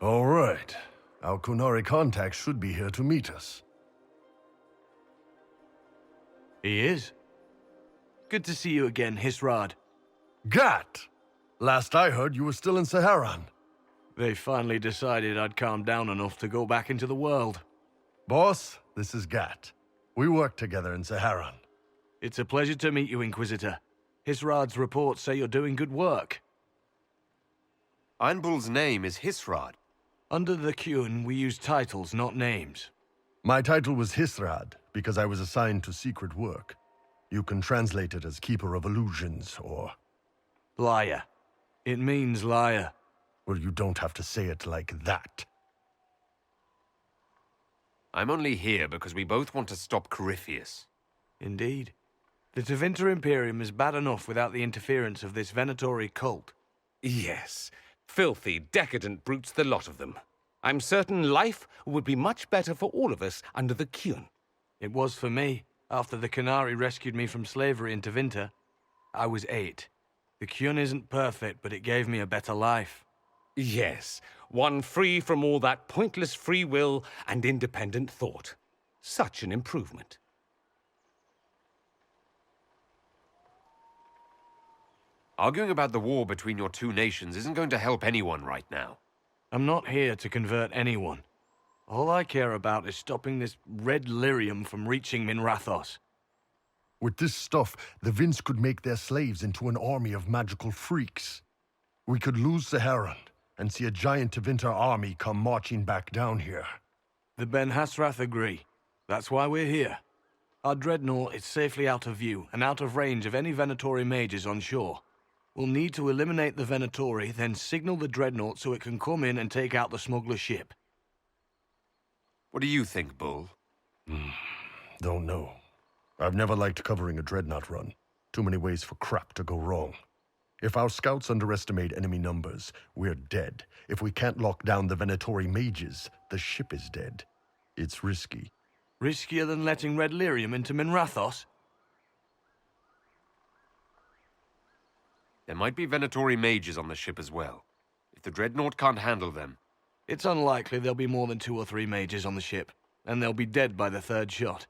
All right. Our Kunari contact should be here to meet us. He is. Good to see you again, Hisrad. Gat! Last I heard, you were still in Saharan. They finally decided I'd calmed down enough to go back into the world. Boss, this is Gat. We work together in Saharan. It's a pleasure to meet you, Inquisitor. Hisrad's reports say you're doing good work. Einbul's name is Hisrad. Under the Qun, we use titles, not names. My title was Hisrad, because I was assigned to secret work. You can translate it as Keeper of Illusions, or... Liar. It means liar. Well, you don't have to say it like that. I'm only here because we both want to stop Corypheus. Indeed. The Tevinter Imperium is bad enough without the interference of this Venatori cult. Yes. Filthy, decadent brutes, the lot of them. I'm certain life would be much better for all of us under the Qun. It was for me, after the Qunari rescued me from slavery in Tevinter. I was 8. The Qun isn't perfect, but it gave me a better life. Yes, one free from all that pointless free will and independent thought. Such an improvement. Arguing about the war between your two nations isn't going to help anyone right now. I'm not here to convert anyone. All I care about is stopping this red lyrium from reaching Minrathos. With this stuff, the Vince could make their slaves into an army of magical freaks. We could lose Saharan and see a giant Tevinter army come marching back down here. The Ben Hasrath agree. That's why we're here. Our dreadnought is safely out of view and out of range of any Venatori mages on shore. We'll need to eliminate the Venatori, then signal the dreadnought so it can come in and take out the smuggler ship. What do you think, Bull? Don't know. I've never liked covering a dreadnought run. Too many ways for crap to go wrong. If our scouts underestimate enemy numbers, we're dead. If we can't lock down the Venatori mages, the ship is dead. It's risky. Riskier than letting red lyrium into Minrathos? There might be Venatori mages on the ship as well. If the dreadnought can't handle them... It's unlikely there'll be more than 2 or 3 mages on the ship, and they'll be dead by the 3rd shot.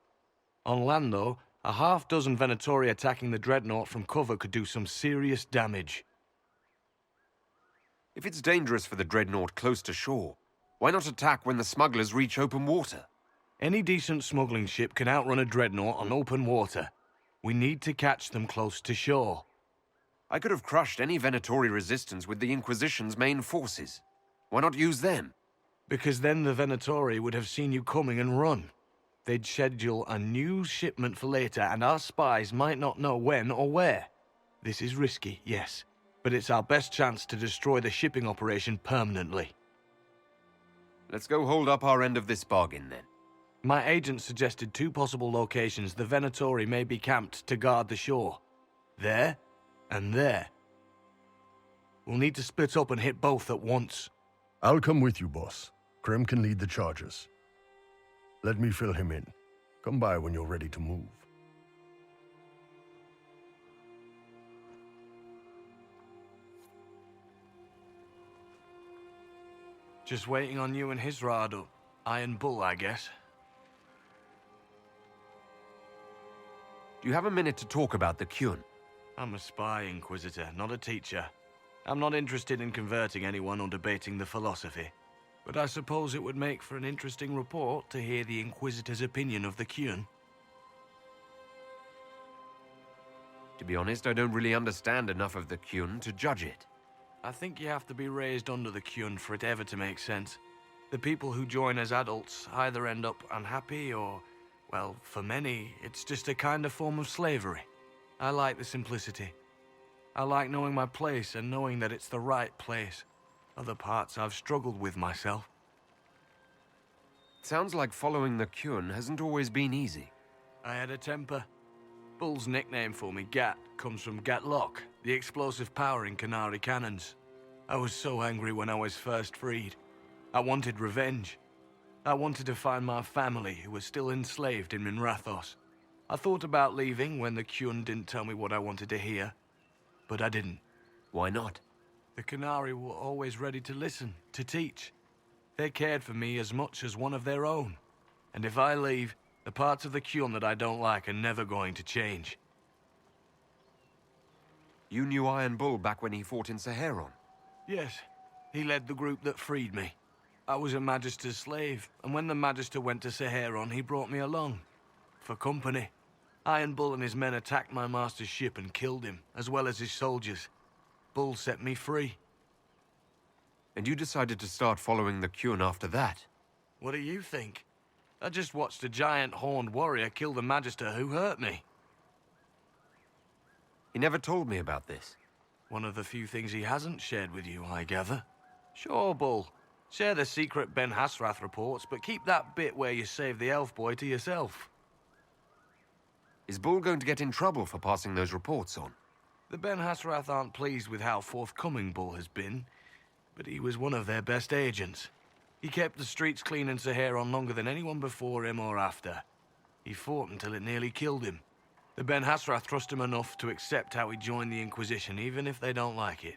On land, though, a half-dozen Venatori attacking the dreadnought from cover could do some serious damage. If it's dangerous for the dreadnought close to shore, why not attack when the smugglers reach open water? Any decent smuggling ship can outrun a dreadnought on open water. We need to catch them close to shore. I could have crushed any Venatori resistance with the Inquisition's main forces. Why not use them? Because then the Venatori would have seen you coming and run. They'd schedule a new shipment for later, and our spies might not know when or where. This is risky, yes, but it's our best chance to destroy the shipping operation permanently. Let's go hold up our end of this bargain, then. My agent suggested 2 possible locations the Venatori may be camped to guard the shore. There, and there. We'll need to split up and hit both at once. I'll come with you, boss. Krem can lead the charges. Let me fill him in. Come by when you're ready to move. Just waiting on you and Hisrad, or Iron Bull, I guess. Do you have a minute to talk about the Qun? I'm a spy, Inquisitor, not a teacher. I'm not interested in converting anyone or debating the philosophy. But I suppose it would make for an interesting report to hear the Inquisitor's opinion of the Qun. To be honest, I don't really understand enough of the Qun to judge it. I think you have to be raised under the Qun for it ever to make sense. The people who join as adults either end up unhappy or, well, for many, it's just a kind of form of slavery. I like the simplicity. I like knowing my place and knowing that it's the right place. Other parts I've struggled with myself. It sounds like following the Qun hasn't always been easy. I had a temper. Bull's nickname for me, Gat, comes from Gatlock, the explosive power in Qunari cannons. I was so angry when I was first freed. I wanted revenge. I wanted to find my family who was still enslaved in Minrathos. I thought about leaving when the Qun didn't tell me what I wanted to hear, but I didn't. Why not? The Qunari were always ready to listen, to teach. They cared for me as much as one of their own. And if I leave, the parts of the Kyun that I don't like are never going to change. You knew Iron Bull back when he fought in Saharon? Yes, he led the group that freed me. I was a Magister's slave, and when the Magister went to Saharon, he brought me along. For company. Iron Bull and his men attacked my master's ship and killed him, as well as his soldiers. Bull set me free. And you decided to start following the Kyun after that? What do you think? I just watched a giant horned warrior kill the Magister who hurt me. He never told me about this. One of the few things he hasn't shared with you, I gather. Sure, Bull. Share the secret Ben Hasrath reports, but keep that bit where you saved the elf boy to yourself. Is Bull going to get in trouble for passing those reports on? The Ben Hasrath aren't pleased with how forthcoming Bull has been, but he was one of their best agents. He kept the streets clean in Saharon longer than anyone before him or after. He fought until it nearly killed him. The Ben Hasrath trust him enough to accept how he joined the Inquisition, even if they don't like it.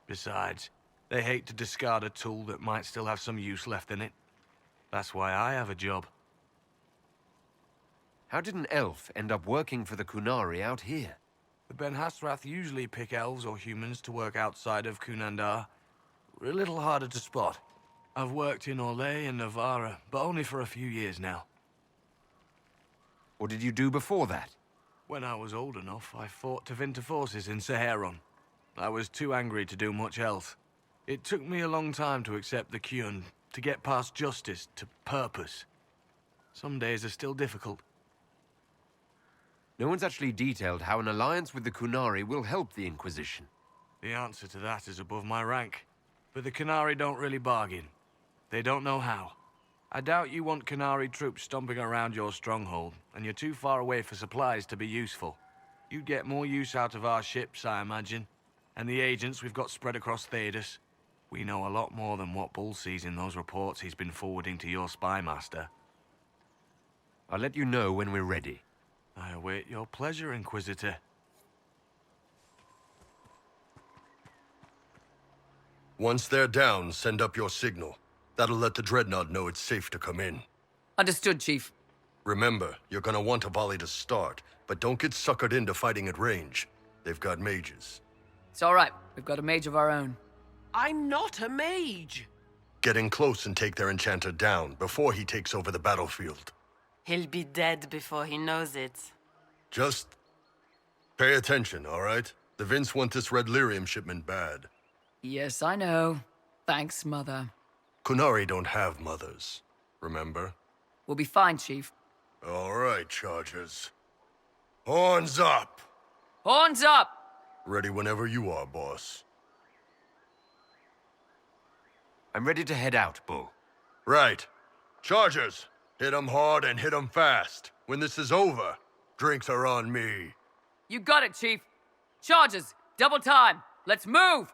Besides, they hate to discard a tool that might still have some use left in it. That's why I have a job. How did an elf end up working for the Kunari out here? The Ben Hasrath usually pick elves or humans to work outside of Kunandar. We're a little harder to spot. I've worked in Orlais and Navarra, but only for a few years now. What did you do before that? When I was old enough, I fought Tevinter forces in Saharon. I was too angry to do much else. It took me a long time to accept the Kyun, to get past justice to purpose. Some days are still difficult. No one's actually detailed how an alliance with the Kunari will help the Inquisition. The answer to that is above my rank. But the Kunari don't really bargain. They don't know how. I doubt you want Kunari troops stomping around your stronghold, and you're too far away for supplies to be useful. You'd get more use out of our ships, I imagine. And the agents we've got spread across Thedas. We know a lot more than what Bull sees in those reports he's been forwarding to your spy master. I'll let you know when we're ready. I await your pleasure, Inquisitor. Once they're down, send up your signal. That'll let the Dreadnought know it's safe to come in. Understood, Chief. Remember, you're gonna want a volley to start, but don't get suckered into fighting at range. They've got mages. It's all right. We've got a mage of our own. I'm not a mage. Get in close and take their enchanter down before he takes over the battlefield. He'll be dead before he knows it. Just pay attention, all right? The Vince want this red lyrium shipment bad. Yes, I know. Thanks, Mother. Kunari don't have mothers, remember? We'll be fine, Chief. All right, Chargers. Horns up! Horns up! Ready whenever you are, boss. I'm ready to head out, Bull. Right. Chargers, hit 'em hard and hit 'em fast. When this is over, drinks are on me. You got it, Chief. Charges, double time. Let's move!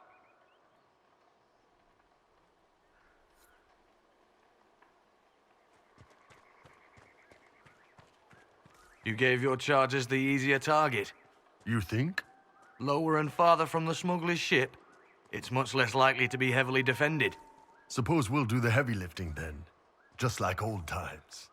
You gave your chargers the easier target. You think? Lower and farther from the smuggler's ship, it's much less likely to be heavily defended. Suppose we'll do the heavy lifting then. Just like old times.